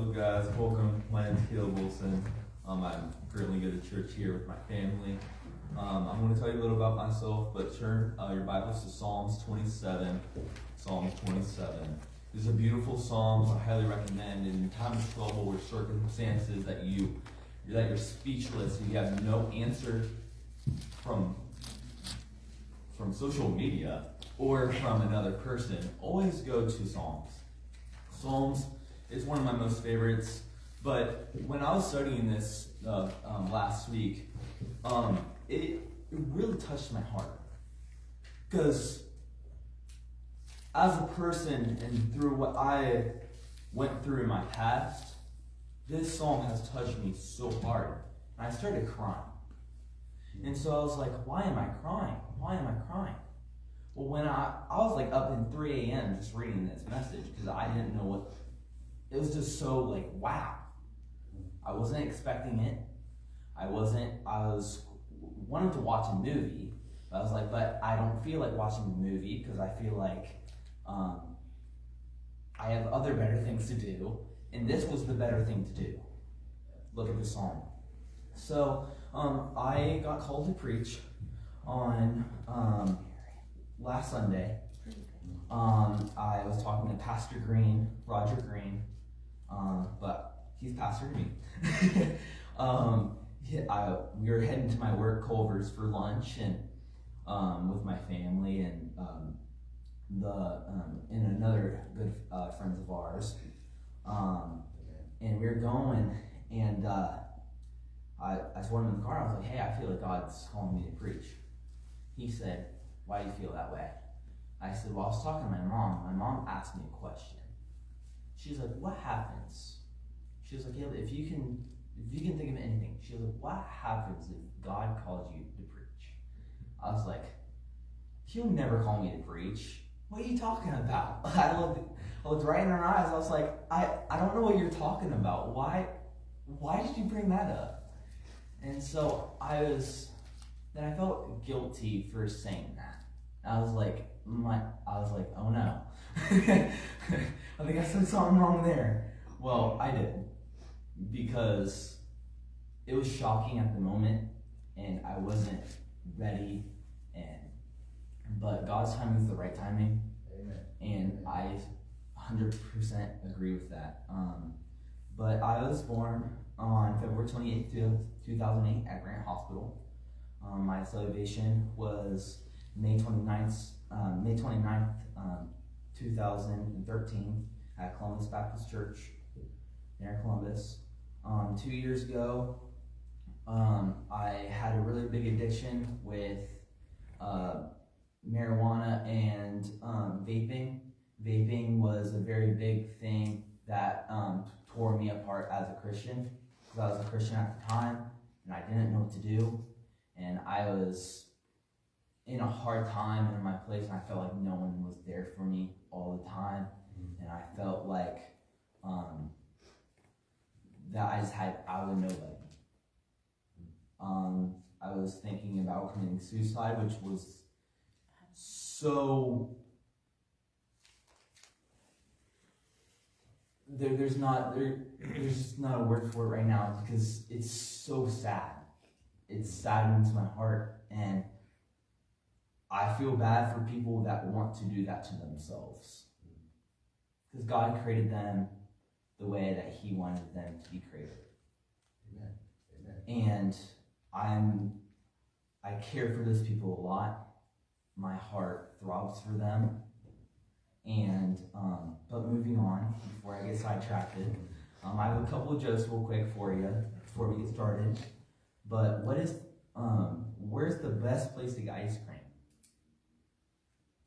up, guys? Welcome. My name is Caleb Wilson. I'm currently go to church here with my family. I'm going to tell you a little about myself, but turn your Bibles to Psalms 27. Psalms 27. This is a beautiful psalm, so I highly recommend. In times of trouble or circumstances that you're speechless, you have no answer from social media or from another person, always go to Psalms. Psalms is one of my most favorites, but when I was studying this last week, it really touched my heart. Because as a person and through what I went through in my past, this psalm has touched me so hard. And I started crying. And so I was like, why am I crying? Why am I crying? Well, when I was like up in 3 a.m. just reading this message because I didn't know what, it was just so like, wow. I wasn't expecting it. I was wanting to watch a movie. But I was like, but I don't feel like watching a movie because I feel like I have other better things to do. And this was the better thing to do. Look at the psalm. So I got called to preach on last Sunday. I was talking to Pastor Green, Roger Green, but he's pastor to me. We were heading to my work, Culver's, for lunch, and with my family and another good friends of ours. And we were going, and I told him in the car, I was like, hey, I feel like God's calling me to preach. He said, why do you feel that way? I said, well, I was talking to my mom. My mom asked me a question. She's like, what happens? She was like, yeah, if you can think of anything. She was like, what happens if God calls you to preach? I was like, he'll never call me to preach. What are you talking about? I looked right in her eyes. I was like, I don't know what you're talking about. Why did you bring that up? And so I felt guilty for saying that. I was like, oh no. I think I said something wrong there. Well, I did. Because it was shocking at the moment and I wasn't ready, but God's timing is the right timing. Amen. And I 100% agree with that. But I was born on February 28th, 2008 at Grant Hospital. My salvation was May 29th, 2013 at Columbus Baptist Church near Columbus. 2 years ago, I had a really big addiction with marijuana and vaping. Vaping was a very big thing that tore me apart as a Christian, because I was a Christian at the time and I didn't know what to do, and I was in a hard time in my place, and I felt like no one was there for me all the time, and I felt like that I was nobody. I was thinking about committing suicide, which was so. There's just not a word for it right now because it's so sad. It saddens my heart, and I feel bad for people that want to do that to themselves. Because God created them the way that He wanted them to be created. Amen. Amen. And I care for those people a lot. My heart throbs for them. And but moving on, before I get sidetracked, I have a couple of jokes real quick for you before we get started. But where's the best place to get ice cream?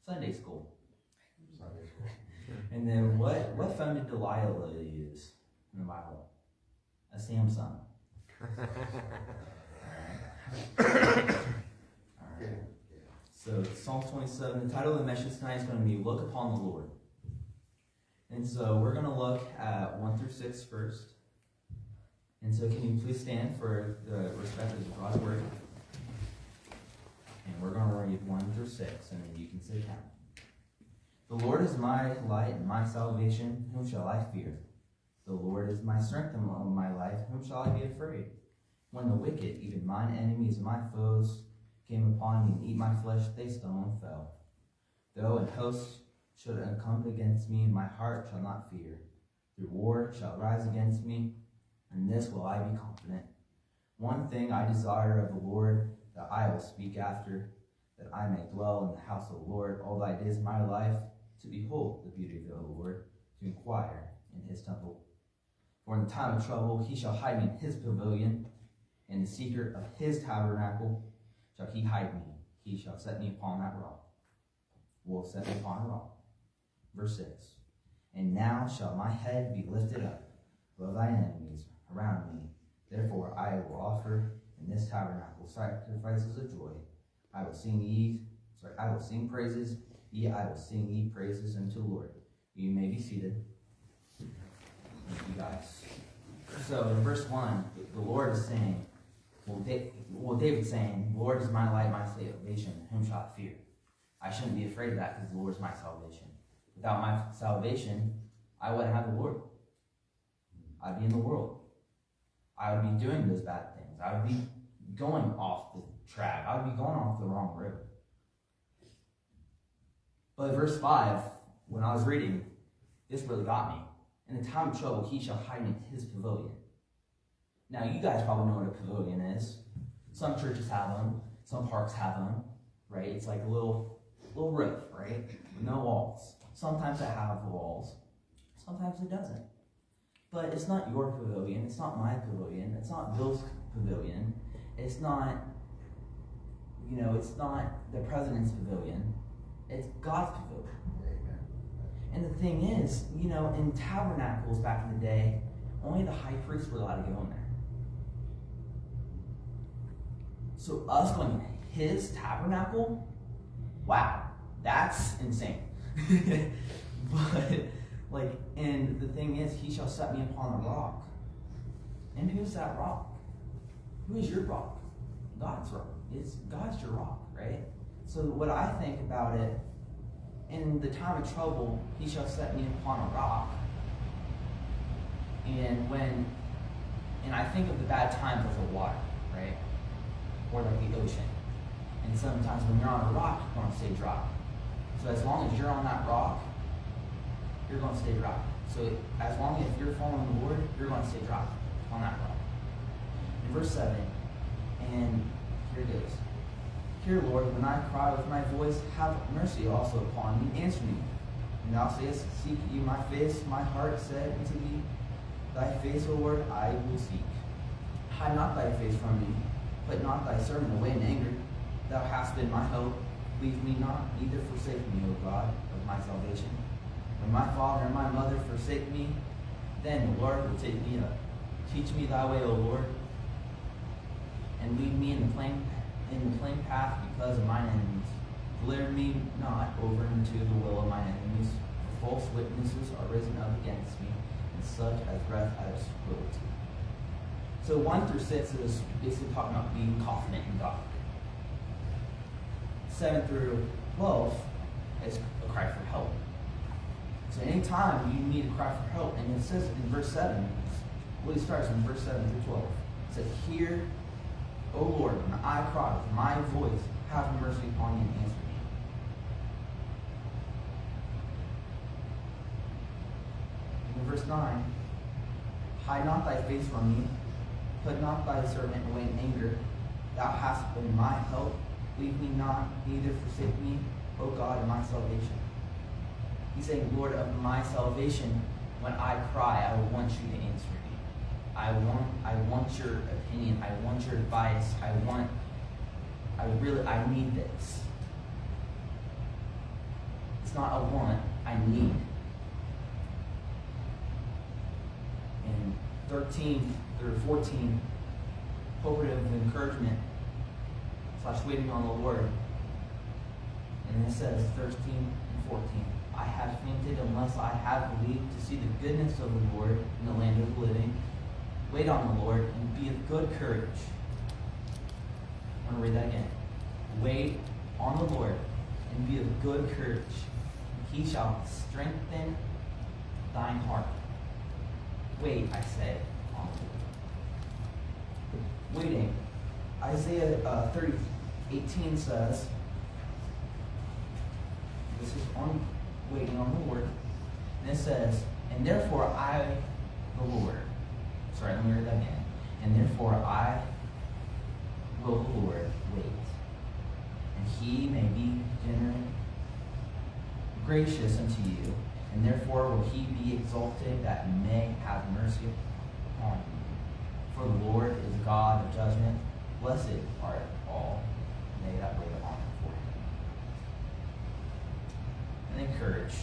Sunday school. And then what phone did Delilah use in the Bible? A Samsung. Alright. So Psalm 27, the title of the message tonight is going to be Look Upon the Lord. And so we're going to look at 1 through 6 first. And so can you please stand for the respect of God's word? And we're going to read 1 through 6, and then you can sit down. The Lord is my light and my salvation. Whom shall I fear? The Lord is my strength and my life. Whom shall I be afraid? When the wicked, even mine enemies and my foes, came upon me and eat my flesh, they stumbled and fell. Though an host should encamp against me, my heart shall not fear. Through war shall rise against me, and this will I be confident. One thing I desire of the Lord, that I will speak after, that I may dwell in the house of the Lord all thy days of my life, to behold the beauty of the Lord, to inquire in his temple. For in the time of trouble he shall hide me in his pavilion, in the secret of his tabernacle shall he hide me. He shall set me upon that rock. Will set me upon a rock. Verse 6. And now shall my head be lifted up above thine enemies around me. Therefore I will offer in this tabernacle sacrifices of joy. I will sing praises. I will sing ye praises unto the Lord. You may be seated. Thank you guys. So in verse 1, the Lord is saying, David's saying, the Lord is my light, my salvation. Whom shall I fear? I shouldn't be afraid of that because the Lord is my salvation. Without my salvation, I wouldn't have the Lord. I'd be in the world. I would be doing those bad things. I would be going off the track. I would be going off the wrong road. But verse 5, when I was reading, this really got me. In the time of trouble, he shall hide me in his pavilion. Now, you guys probably know what a pavilion is. Some churches have them. Some parks have them, right? It's like a little roof, right? With no walls. Sometimes it has walls. Sometimes it doesn't. But it's not your pavilion. It's not my pavilion. It's not Bill's pavilion. It's not, it's not the president's pavilion. It's God's pavilion. And the thing is, in tabernacles back in the day, only the high priest were allowed to go in there. So us going in his tabernacle, wow, that's insane. But, and the thing is, he shall set me upon a rock. And who's that rock? Who is your rock? God's rock. God's your rock, right? So what I think about it, in the time of trouble, he shall set me upon a rock. And I think of the bad times as a water, right? Or like the ocean. And sometimes when you're on a rock, you're going to stay dry. So as long as you're on that rock, you're going to stay dry. So as long as you're following the Lord, you're going to stay dry on that rock. In verse 7, and here it is. Hear, Lord, when I cry with my voice, have mercy also upon me, answer me. And thou sayest, seek ye my face, my heart said unto thee, thy face, O Lord, I will seek. Hide not thy face from me, put not thy servant away in anger. Thou hast been my hope, leave me not, neither forsake me, O God, of my salvation. When my father and my mother forsake me, then the Lord will take me up. Teach me thy way, O Lord, and lead me in the plain path because of mine enemies. Deliver me not over into the will of my enemies, for false witnesses are risen up against me, and such as breath as cruelty. So 1 through 6 is basically talking about being confident in God. 7 through 12 is a cry for help. So anytime you need a cry for help, and it says in verse 7, he starts in verse 7 through 12. It says, hear, O Lord, when I cry with my voice, have mercy upon me and answer me. In verse 9, hide not thy face from me, put not thy servant away in anger. Thou hast been my help, leave me not, neither forsake me, O God of my salvation. He's saying, Lord of my salvation, when I cry, I want you to answer me. I want your opinion. I want your advice. I need this. It's not a want, I need. In 13 through 14, cooperative encouragement / waiting on the Lord. And it says 13 and 14. I have fainted unless I have believed to see the goodness of the Lord in the land of the living. Wait on the Lord and be of good courage. I'm going to read that again. Wait on the Lord and be of good courage. He shall strengthen thine heart. Wait, I say, on the Lord. Waiting. Isaiah 30:18 says, this is on waiting on the Lord. And it says, and therefore I, the Lord, sorry, let me read that again. And therefore I will, the Lord, wait. And he may be gracious unto you, and therefore will he be exalted that he may have mercy upon you. For the Lord is God of judgment. Blessed are all they that wait on for him. And encourage.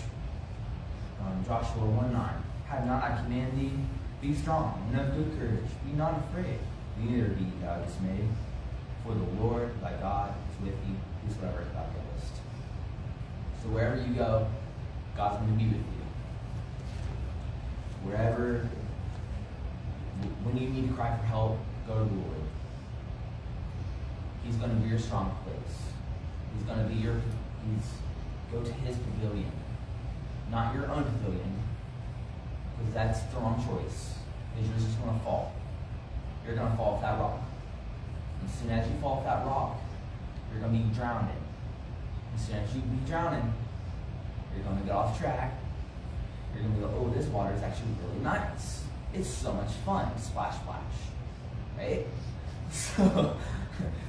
Joshua 1:9. Have not I commanded thee? Be strong and of good courage. Be not afraid, neither be thou dismayed. For the Lord thy God is with thee, whosoever thou goest. So wherever you go, God's going to be with you. Wherever, when you need to cry for help, go to the Lord. He's going to be your strong place. He's going to be go to his pavilion. Not your own pavilion, because that's the wrong choice. Because you're just going to fall. You're going to fall off that rock. As soon as you fall off that rock, you're going to be drowning. As soon as you be drowning, you're going to get off track. You're going to go, oh, this water is actually really nice. It's so much fun. Splash, splash. Right? So,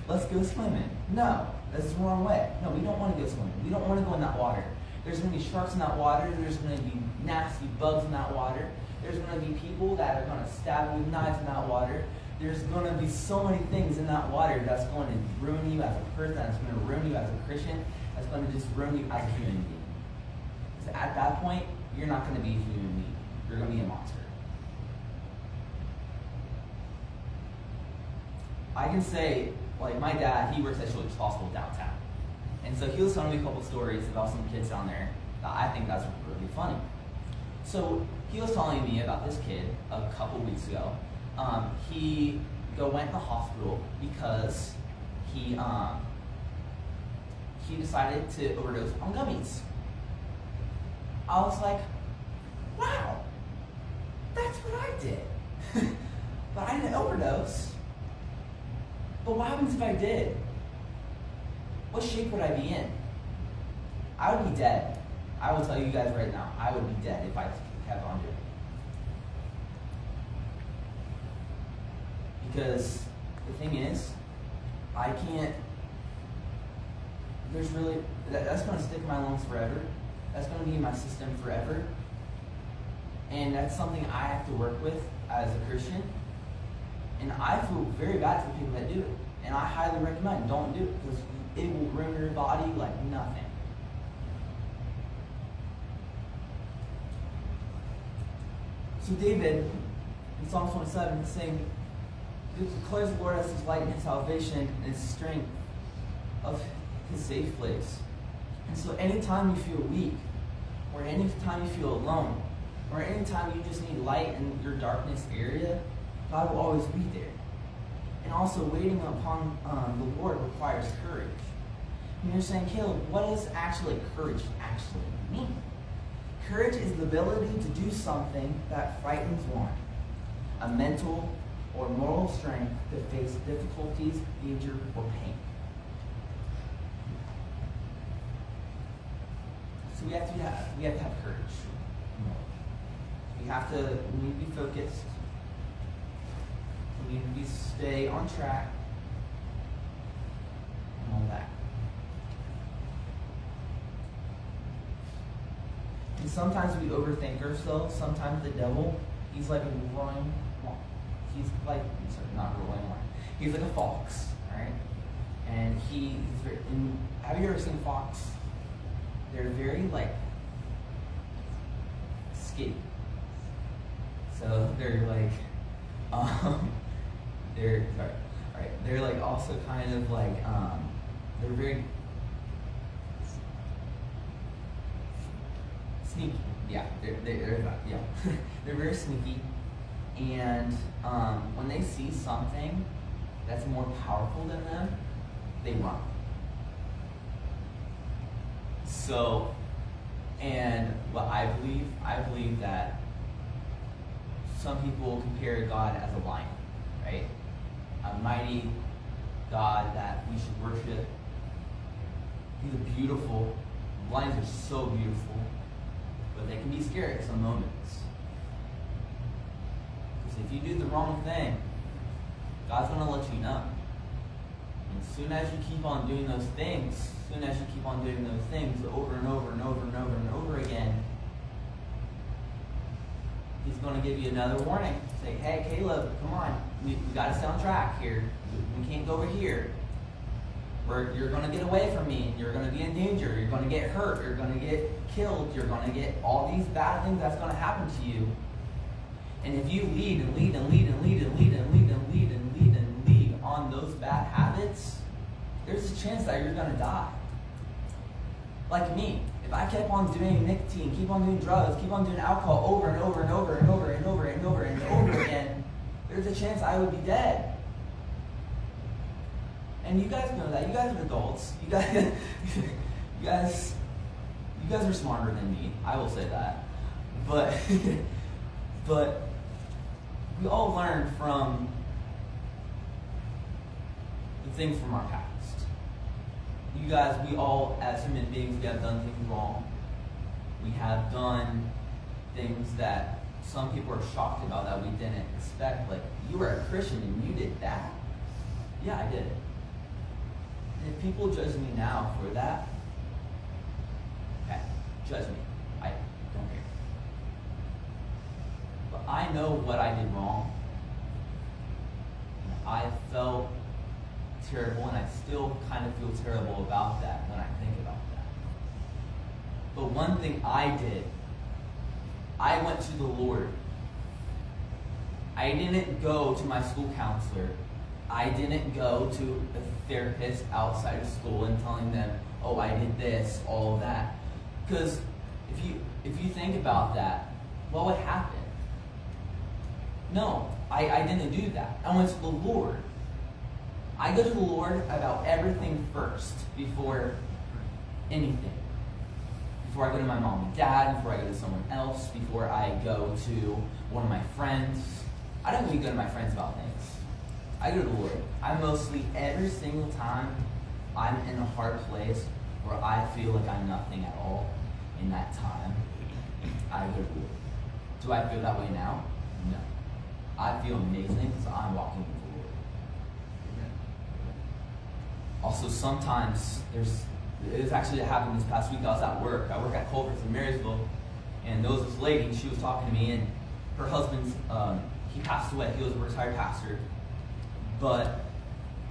let's go swimming. No, that's the wrong way. No, we don't want to go swimming. We don't want to go in that water. There's going to be sharks in that water. There's going to be nasty bugs in that water. There's going to be people that are going to stab you with knives in that water. There's going to be so many things in that water that's going to ruin you as a person, that's going to ruin you as a Christian, that's going to just ruin you as a human being. So at that point, you're not going to be a human being. You're going to be a monster. I can say, like, my dad, he works at Children's Hospital downtown. And so he was telling me a couple stories about some kids down there that I think that's really funny. So he was telling me about this kid a couple weeks ago. He went to the hospital because he decided to overdose on gummies. I was like, wow, that's what I did. But I didn't overdose. But what happens if I did? What shape would I be in? I would be dead. I will tell you guys right now, I would be dead if I kept on doing it. Because the thing is, I can't, there's really, that's going to stick in my lungs forever. That's going to be in my system forever. And that's something I have to work with as a Christian. And I feel very bad for people that do it. And I highly recommend, don't do it, because it will ruin your body like nothing. So David, in Psalm 27, is saying, declares the Lord as his light and his salvation and his strength of his safe place. And so anytime you feel weak, or anytime you feel alone, or anytime you just need light in your darkness area, God will always be there. And also, waiting upon the Lord requires courage. And you're saying, Caleb, what does actually courage actually mean? Courage is the ability to do something that frightens one. A mental or moral strength to face difficulties, danger, or pain. So we have to have courage. We need to be focused. We need to stay on track. And all that. And sometimes we overthink ourselves. Sometimes the devil, he's like a roaring lion. He's like, not a roaring lion. He's like a fox, right? And have you ever seen a fox? They're very like skinny. So they're like, they're like also kind of like, they're very sneaky. Yeah, they're very sneaky. And when they see something that's more powerful than them, they run. So, and what I believe that some people compare God as a lion, right? A mighty God that we should worship. He's a beautiful, lions are so beautiful, but they can be scary at some moments. Because if you do the wrong thing, God's going to let you know. And as soon as you keep on doing those things, over and over and over and over and over again, He's going to give you another warning. Say, hey, Caleb, come on. We got to stay on track here. We can't go over here. You're going to get away from me. You're going to be in danger. You're going to get hurt. You're going to get killed. You're going to get all these bad things that's going to happen to you. And if you lead and lead and lead and lead and lead and lead and lead and lead and lead on those bad habits, there's a chance that you're going to die. Like me. If I kept on doing nicotine, keep on doing drugs, keep on doing alcohol over and over and over and over and over and over and over again, there's a chance I would be dead. And you guys know that. You guys are adults. You guys are smarter than me. I will say that. But we all learn from the things from our past. You guys, we all, as human beings, we have done things wrong. We have done things that some people are shocked about that we didn't expect. Like, you were a Christian and you did that? Yeah, I did it. And if people judge me now for that, okay, judge me. I don't care. But I know what I did wrong. And I felt terrible, and I still kind of feel terrible about that when I think about that. But one thing I did, I went to the Lord. I didn't go to my school counselor. I didn't go to a therapist outside of school and telling them, oh, I did this, all of that. Because if you think about that, what would happen? No, I didn't do that. I went to the Lord. I go to the Lord about everything first before anything. Before I go to my mom and dad, before I go to someone else, before I go to one of my friends. I don't really go to my friends about things. I go to the Lord. I mostly, every single time I'm in a hard place where I feel like I'm nothing at all in that time, I go to the Lord. Do I feel that way now? No. I feel amazing because I'm walking with the Lord. Also, sometimes it's actually happened this past week. I was at work. I work at Culver's in Marysville, and there was this lady. She was talking to me, and her husband's he passed away. He was a retired pastor, but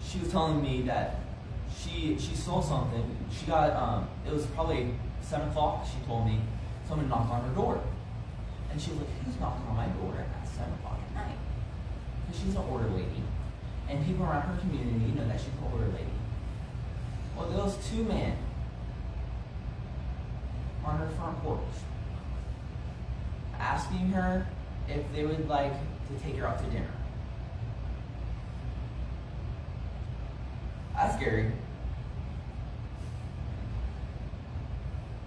she was telling me that she saw something. She got it was probably 7 o'clock. She told me someone knocked on her door, and she was like, "Who's knocking on my door at 7 o'clock at night?" Because she's an older lady, and people around her community know that she's an older lady. Well, there was 2 men on her front porch asking her if they would like to take her out to dinner. That's scary.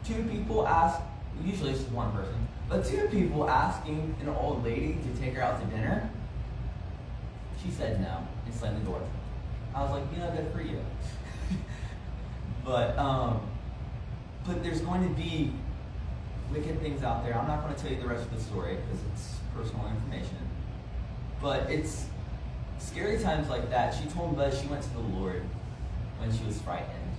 2 people ask, usually it's just one person, but 2 people asking an old lady to take her out to dinner. She said no and slammed the door. I was like, good for you. But there's going to be wicked things out there. I'm not going to tell you the rest of the story because it's personal information. But it's scary times like that. She told me that she went to the Lord when she was frightened.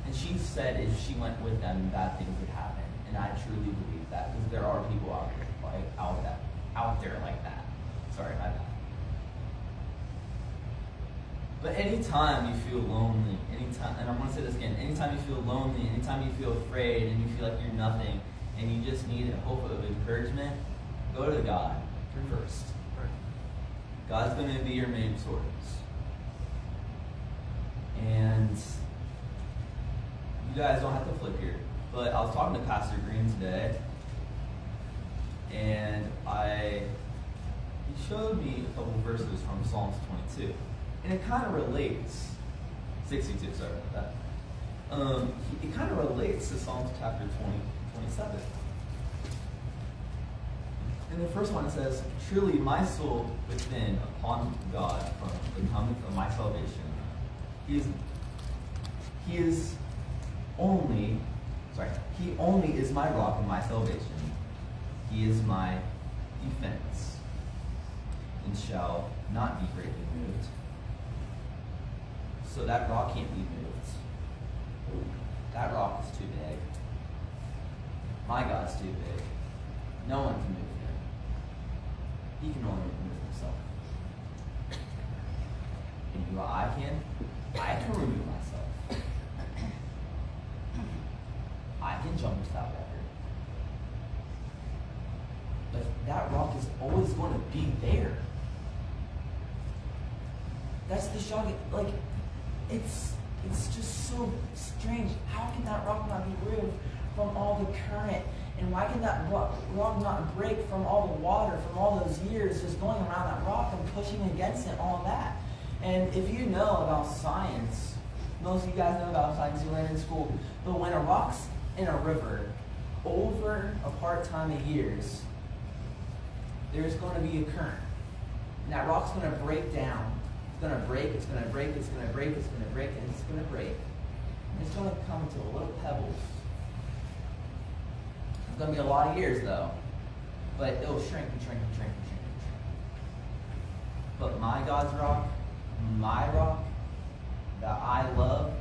And she said if she went with them, bad things would happen. And I truly believe that because there are people out there like that. Sorry, my bad. But anytime you feel lonely, and I'm going to say this again, anytime you feel lonely, anytime you feel afraid, and you feel like you're nothing, and you just need a hope of encouragement, go to God first. God's going to be your main source. And you guys don't have to flip here, but I was talking to Pastor Green today, and he showed me a couple verses from Psalms 22. And it kind of relates, 62, sorry about that. It kind of relates to Psalms chapter 27. In the first one it says, "Truly my soul within upon God from the coming of my salvation. He only is my rock and my salvation. He is my defense, and shall not be greatly moved." So that rock can't be moved. That rock is too big. My God's too big. No one can move him. He can only remove himself. And you know what I can? I can remove myself. I can jump into that water. But that rock is always going to be there. That's the shocking, like, it's just so strange. How can that rock not be removed from all the current? And why can that rock not break from all the water, from all those years just going around that rock and pushing against it, all of that? And if you know about science, most of you guys know about science, you learned in school, but when a rock's in a river, over a part time of years, there's going to be a current. And that rock's going to break down. It's going to break, it's going to break, it's going to break, it's going to break, and it's going to break. And it's going to come into little pebbles. It's going to be a lot of years, though. But it'll shrink and shrink and shrink and shrink and shrink. But my God's rock, my rock, that I love,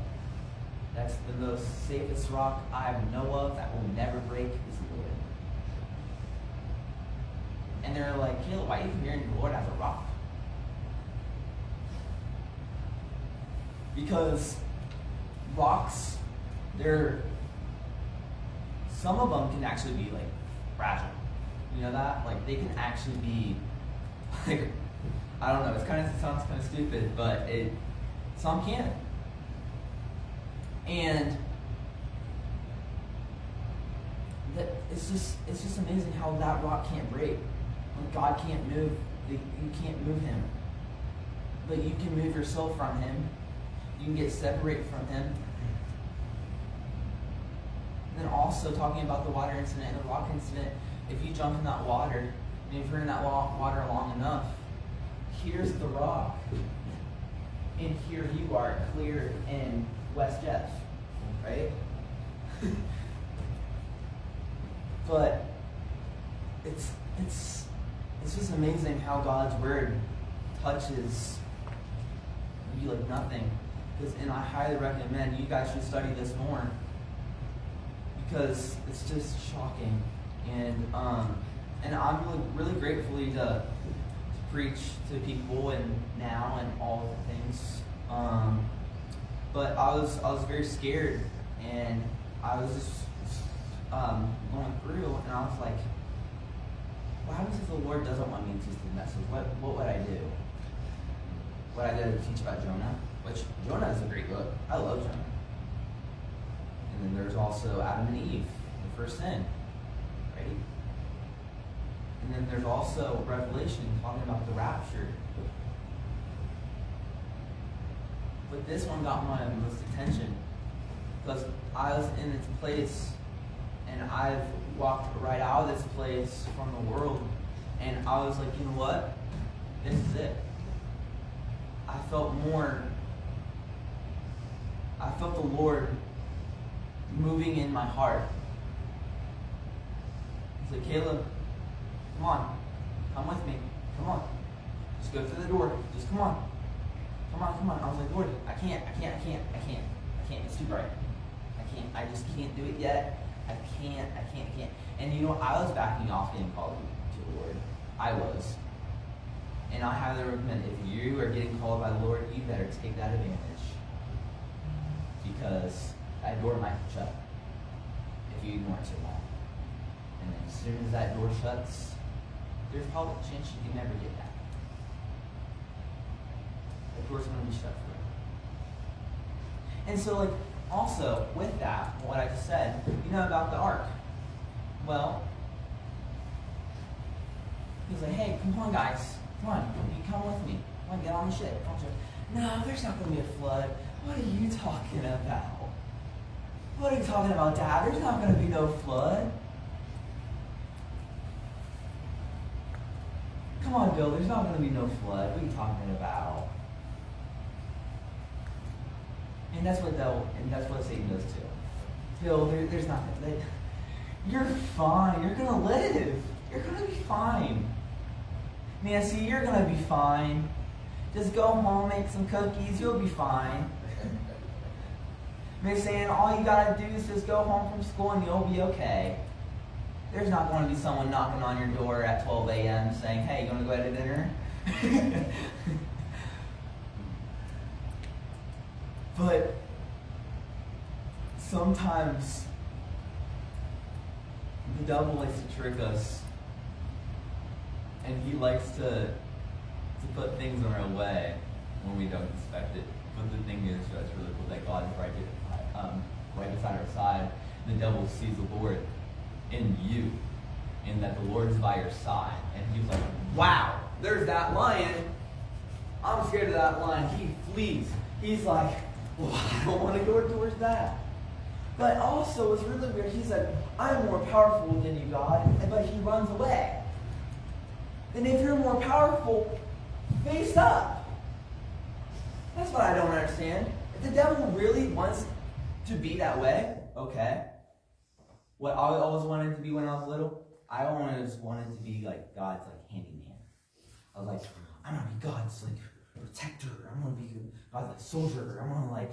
that's the most safest rock I know of that will never break, is the Lord. And they're like, "Caleb, why are you comparing the Lord as a rock?" Because rocks, some of them can actually be like fragile. You know that? Like they can actually be like, I don't know, it sounds kind of stupid, but some can. And it's just amazing how that rock can't break. When God can't move, you can't move him. But you can move yourself from him. You can get separated from him. And then also talking about the water incident and the rock incident, if you jump in that water, and if you're in that water long enough, here's the rock. And here you are, clear in West Jeff, right? But it's just amazing how God's word touches you like nothing. And I highly recommend you guys should study this more, because it's just shocking. And I'm really gratefully to preach to people and now and all of the things. But I was very scared, and I was just going through, and I was like, what happens if the Lord doesn't want me to teach the message? What would I do? Would I go to teach about Jonah? Which Jonah is a great book. I love Jonah. And then there's also Adam and Eve, the first sin, right? And then there's also Revelation talking about the rapture. But this one got my most attention because I was in its place, and I've walked right out of this place from the world, and I was like, you know what? This is it. I felt the Lord moving in my heart. He said, "Caleb, come on. Come with me. Come on. Just go through the door. Just come on. Come on, come on." I was like, "Lord, I can't. It's too bright. I just can't do it yet. I can't. And you know, I was backing off getting called to the Lord. I was. And I highly recommend, if you are getting called by the Lord, you better take that advantage. Because that door might shut if you ignore it too long. And then as soon as that door shuts, there's probably a chance you can never get back. The door's going to be shut forever. And so, like, also, with that, what I just said, you know about the ark. Well, he was like, "Hey, come on, guys. Come on, you come with me. Come on, get on the ship. Come on, ship." "No, there's not going to be a flood." "What are you talking about? What are you talking about, Dad? There's not going to be no flood." Come on, Bill, there's not going to be no flood. What are you talking about? And that's what Satan does too. Bill, there's nothing. You're fine. You're going to live. You're going to be fine. Nancy, you're going to be fine. Just go home, make some cookies. You'll be fine. They're saying all you got to do is just go home from school and you'll be okay. There's not going to be someone knocking on your door at 12 a.m. saying, hey, you want to go out to dinner? But sometimes the devil likes to trick us, and he likes to put things in our way when we don't expect it. But the thing is, that's really cool that God is right beside our side. The devil sees the Lord in you, and that the Lord is by your side. And he's like, wow, there's that lion. I'm scared of that lion. He flees. He's like, well, I don't want to go towards that. But also, it's really weird. He said, I'm more powerful than you, God. But he runs away. And if you're more powerful, face up. That's what I don't understand. If the devil really wants to be that way, okay. What I always wanted to be when I was little, I always wanted to be like God's like handyman. I was like, I'm gonna be God's like protector. I'm gonna be God's like soldier. I'm gonna like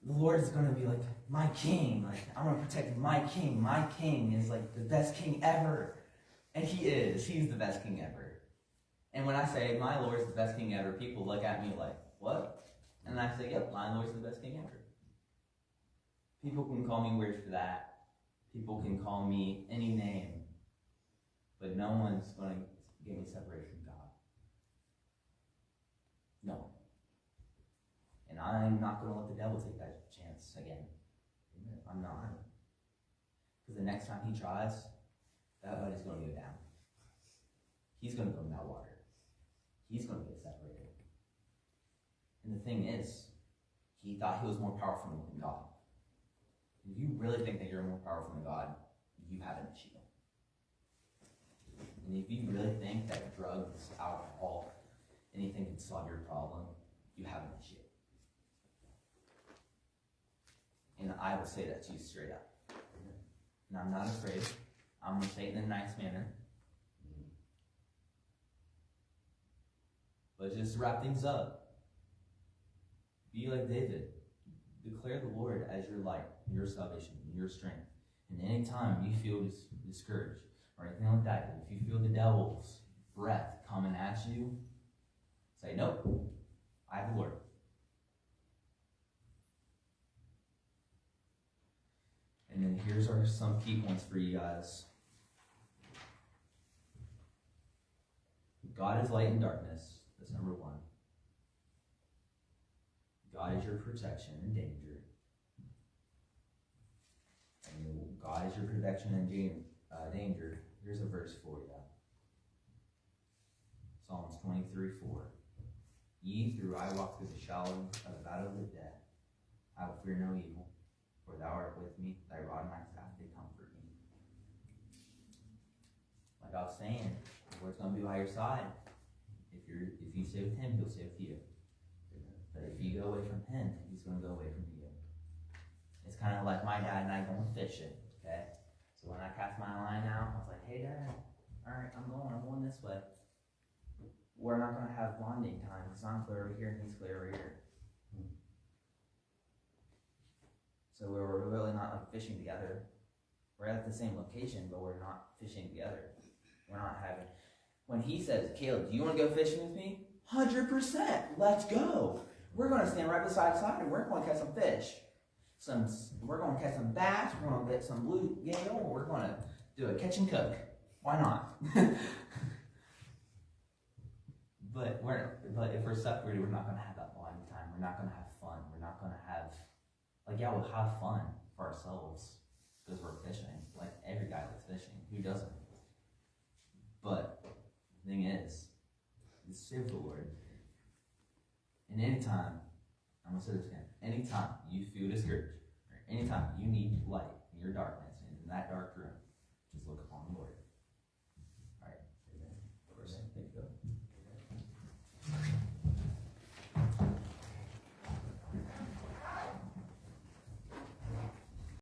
the Lord is gonna be like my king. Like I'm gonna protect my king. My king is like the best king ever, and he is. He's the best king ever. And when I say my Lord is the best king ever, people look at me like, what? And I say, yep, my Lord is the best king ever. People can call me weird for that. People can call me any name, but no one's going to get me separated from God. No one. And I'm not going to let the devil take that chance again. I'm not. Because the next time he tries, that buddy's going to go down. He's going to go in that water. He's going to get separated. And the thing is, he thought he was more powerful than God. If you really think that you're more powerful than God, you have an issue. And if you really think that drugs, alcohol, anything can solve your problem, you have an issue. And I will say that to you straight up. And I'm not afraid. I'm going to say it in a nice manner. But just to wrap things up, be like David. Declare the Lord as your light, your salvation, your strength. And anytime you feel discouraged or anything like that, if you feel the devil's breath coming at you, say, nope, I have the Lord. And then here's some key points for you guys. God is light in darkness. That's number one. God is your protection in danger. And God is your protection in danger. Here's a verse for you. Psalms 23:4. Ye, through I walk through the shadow of the valley of the death, I will fear no evil, for thou art with me, thy rod and thy staff, they comfort me. Like I was saying, the Lord's going to be by your side. If you stay with him, he'll stay with you. But if you go away from him, he's going to go away from you. It's kind of like my dad and I going fishing, okay? So when I cast my line out, I was like, hey, Dad, all right, I'm going this way. We're not going to have bonding time because I'm clear over here and he's clear over here. So we're really not like fishing together. We're at the same location, but we're not fishing together. We're not having... When he says, Caleb, do you want to go fishing with me? 100%. Let's go. We're going to stand right beside side and we're going to catch some fish. We're going to catch some bass. We're going to get some bluegill. We're going to do a catch and cook. Why not? But if we're separated, we're not going to have that bonding time. We're not going to have fun. We're not going to have, we'll have fun for ourselves because we're fishing. Like, every guy likes fishing. Who doesn't? But the thing is serve the Lord. And anytime, I'm going to say this again, anytime you feel discouraged, or anytime you need light in your darkness, and in that dark room, just look upon the Lord.